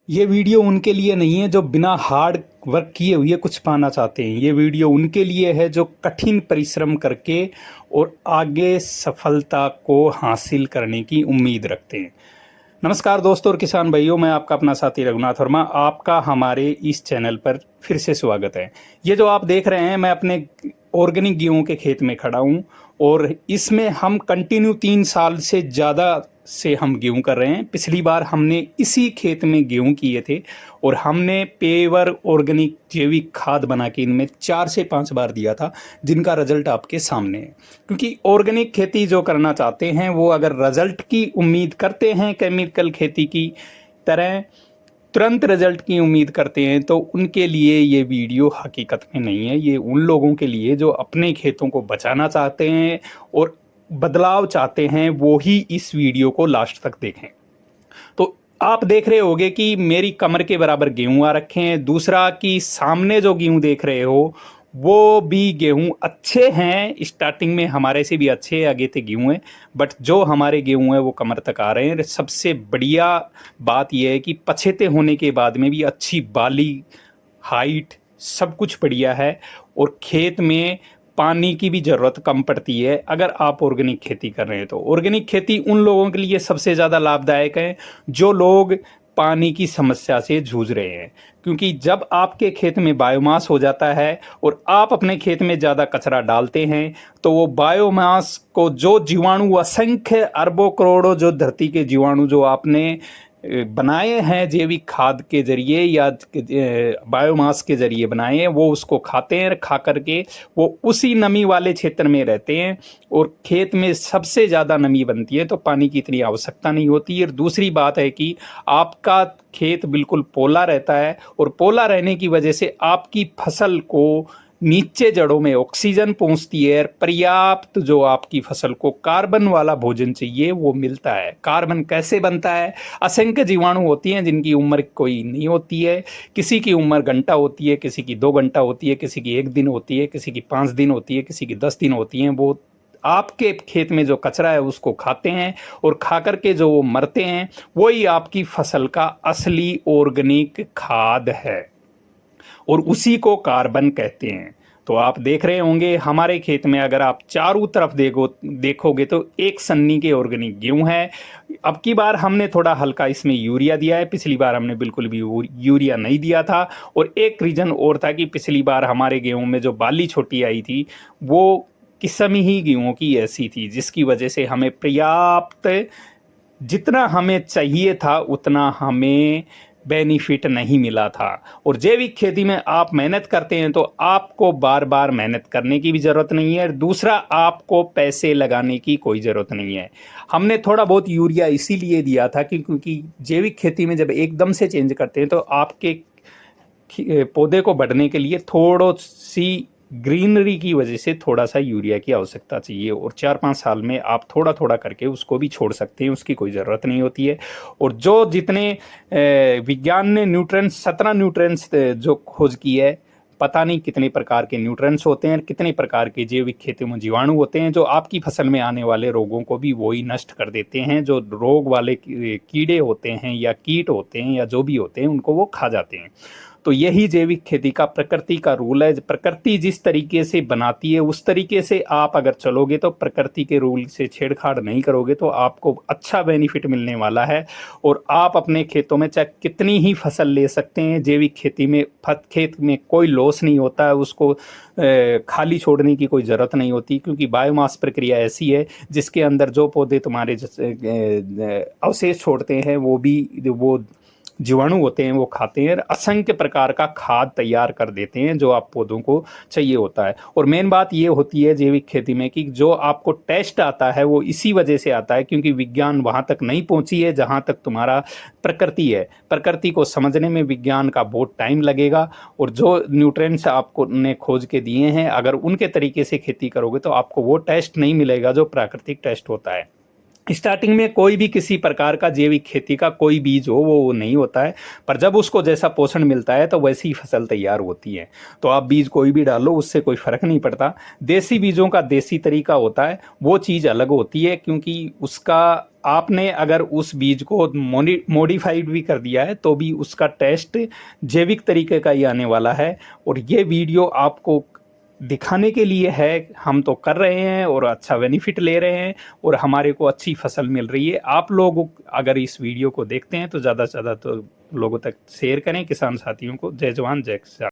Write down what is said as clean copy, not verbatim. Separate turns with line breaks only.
ये वीडियो उनके लिए नहीं है जो बिना हार्ड वर्क किए हुए कुछ पाना चाहते हैं। ये वीडियो उनके लिए है जो कठिन परिश्रम करके और आगे सफलता को हासिल करने की उम्मीद रखते हैं। नमस्कार दोस्तों और किसान भाइयों, मैं आपका अपना साथी रघुनाथ वर्मा आपका हमारे इस चैनल पर फिर से स्वागत है। ये जो आप देख रहे हैं, मैं अपने ऑर्गेनिक गेहूं के खेत में खड़ा हूं और इसमें हम कंटिन्यू 3 साल से ज़्यादा से हम गेहूं कर रहे हैं। पिछली बार हमने इसी खेत में गेहूं किए थे और हमने पेवर ऑर्गेनिक जैविक खाद बना के इनमें 4 से 5 बार दिया था, जिनका रिजल्ट आपके सामने है। क्योंकि ऑर्गेनिक खेती जो करना चाहते हैं वो अगर रिजल्ट की उम्मीद करते हैं केमिकल खेती की तरह तुरंत रिजल्ट की उम्मीद करते हैं तो उनके लिए ये वीडियो हकीकत में नहीं है। ये उन लोगों के लिए जो अपने खेतों को बचाना चाहते हैं और बदलाव चाहते हैं, वो ही इस वीडियो को लास्ट तक देखें। तो आप देख रहे होंगे कि मेरी कमर के बराबर गेहूं आ रखे हैं। दूसरा कि सामने जो गेहूं देख रहे हो वो भी गेहूं अच्छे हैं, स्टार्टिंग में हमारे से भी अच्छे आगे थे गेहूं हैं, बट जो हमारे गेहूं है वो कमर तक आ रहे हैं। सबसे बढ़िया बात यह है कि पछेते होने के बाद में भी अच्छी बाली, हाइट, सब कुछ बढ़िया है और खेत में पानी की भी ज़रूरत कम पड़ती है अगर आप ऑर्गेनिक खेती कर रहे हैं। तो ऑर्गेनिक खेती उन लोगों के लिए सबसे ज़्यादा लाभदायक है जो लोग पानी की समस्या से जूझ रहे हैं। क्योंकि जब आपके खेत में बायोमास हो जाता है और आप अपने खेत में ज़्यादा कचरा डालते हैं तो वो बायोमास को जो जीवाणु, असंख्य अरबों करोड़ों जो धरती के जीवाणु जो आपने बनाए हैं जैविक खाद के जरिए या बायोमास के जरिए बनाए हैं, वो उसको खाते हैं। खा करके वो उसी नमी वाले क्षेत्र में रहते हैं और खेत में सबसे ज़्यादा नमी बनती है, तो पानी की इतनी आवश्यकता नहीं होती है। और दूसरी बात है कि आपका खेत बिल्कुल पोला रहता है और पोला रहने की वजह से आपकी फसल को नीचे जड़ों में ऑक्सीजन पहुंचती है। पर्याप्त जो आपकी फसल को कार्बन वाला भोजन चाहिए वो मिलता है। कार्बन कैसे बनता है? असंख्य जीवाणु होती हैं जिनकी उम्र कोई नहीं होती है। किसी की उम्र घंटा होती है, किसी की 2 घंटा होती है, किसी की 1 दिन होती है, किसी की 5 दिन होती है, किसी की 10 दिन होती हैं। वो आपके खेत में जो कचरा है उसको खाते हैं और खा करके जो वो मरते हैं वही आपकी फसल का असली ऑर्गेनिक खाद है और उसी को कार्बन कहते हैं। तो आप देख रहे होंगे हमारे खेत में अगर आप चारों तरफ देखोगे तो एक सन्नी के ऑर्गेनिक गेहूं है। अब की बार हमने थोड़ा हल्का इसमें यूरिया दिया है, पिछली बार हमने बिल्कुल भी यूरिया नहीं दिया था। और एक रीजन और था कि पिछली बार हमारे गेहूं में जो बाली छोटी आई थी वो किस्म ही गेहूं की ऐसी थी जिसकी वजह से हमें पर्याप्त, जितना हमें चाहिए था उतना हमें बेनिफिट नहीं मिला था। और जैविक खेती में आप मेहनत करते हैं तो आपको बार बार मेहनत करने की भी ज़रूरत नहीं है। दूसरा, आपको पैसे लगाने की कोई ज़रूरत नहीं है। हमने थोड़ा बहुत यूरिया इसीलिए दिया था कि क्योंकि जैविक खेती में जब एकदम से चेंज करते हैं तो आपके पौधे को बढ़ने के लिए थोड़ी सी ग्रीनरी की वजह से थोड़ा सा यूरिया की आवश्यकता चाहिए और 4-5 साल में आप थोड़ा थोड़ा करके उसको भी छोड़ सकते हैं, उसकी कोई ज़रूरत नहीं होती है। और जो जितने विज्ञान ने न्यूट्रेंट्स, 17 न्यूट्रेंट्स जो खोज की है, पता नहीं कितने प्रकार के न्यूट्रेंट्स होते हैं, कितने प्रकार के जैविक खेती में जीवाणु होते हैं जो आपकी फसल में आने वाले रोगों को भी वही नष्ट कर देते हैं। जो रोग वाले कीड़े होते हैं या कीट होते हैं या जो भी होते हैं उनको वो खा जाते हैं। तो यही जैविक खेती का प्रकृति का रूल है। प्रकृति जिस तरीके से बनाती है उस तरीके से आप अगर चलोगे तो प्रकृति के रूल से छेड़छाड़ नहीं करोगे तो आपको अच्छा बेनिफिट मिलने वाला है। और आप अपने खेतों में चाहे कितनी ही फसल ले सकते हैं। जैविक खेती में खेत में कोई लॉस नहीं होता है, उसको खाली छोड़ने की कोई ज़रूरत नहीं होती, क्योंकि बायोमास प्रक्रिया ऐसी है जिसके अंदर जो पौधे तुम्हारे अवशेष छोड़ते हैं वो जीवाणु होते हैं, वो खाते हैं, असंख्य प्रकार का खाद तैयार कर देते हैं जो आप पौधों को चाहिए होता है। और मेन बात ये होती है जैविक खेती में कि जो आपको टेस्ट आता है वो इसी वजह से आता है क्योंकि विज्ञान वहाँ तक नहीं पहुँची है जहाँ तक तुम्हारा प्रकृति है। प्रकृति को समझने में विज्ञान का बहुत टाइम लगेगा और जो न्यूट्रिएंट्स आपको ने खोज के दिए हैं अगर उनके तरीके से खेती करोगे तो आपको वो टेस्ट नहीं मिलेगा जो प्राकृतिक टेस्ट होता है। स्टार्टिंग में कोई भी किसी प्रकार का जैविक खेती का कोई बीज हो वो नहीं होता है, पर जब उसको जैसा पोषण मिलता है तो वैसी ही फसल तैयार होती है। तो आप बीज कोई भी डालो, उससे कोई फ़र्क नहीं पड़ता। देसी बीजों का देसी तरीका होता है, वो चीज़ अलग होती है, क्योंकि उसका आपने अगर उस बीज को मॉडिफाइड भी कर दिया है तो भी उसका टेस्ट जैविक तरीके का ही आने वाला है। और ये वीडियो आपको दिखाने के लिए है, हम तो कर रहे हैं और अच्छा बेनिफिट ले रहे हैं और हमारे को अच्छी फसल मिल रही है। आप लोग अगर इस वीडियो को देखते हैं तो ज़्यादा से ज़्यादा तो लोगों तक शेयर करें, किसान साथियों को। जय जवान जय किसान।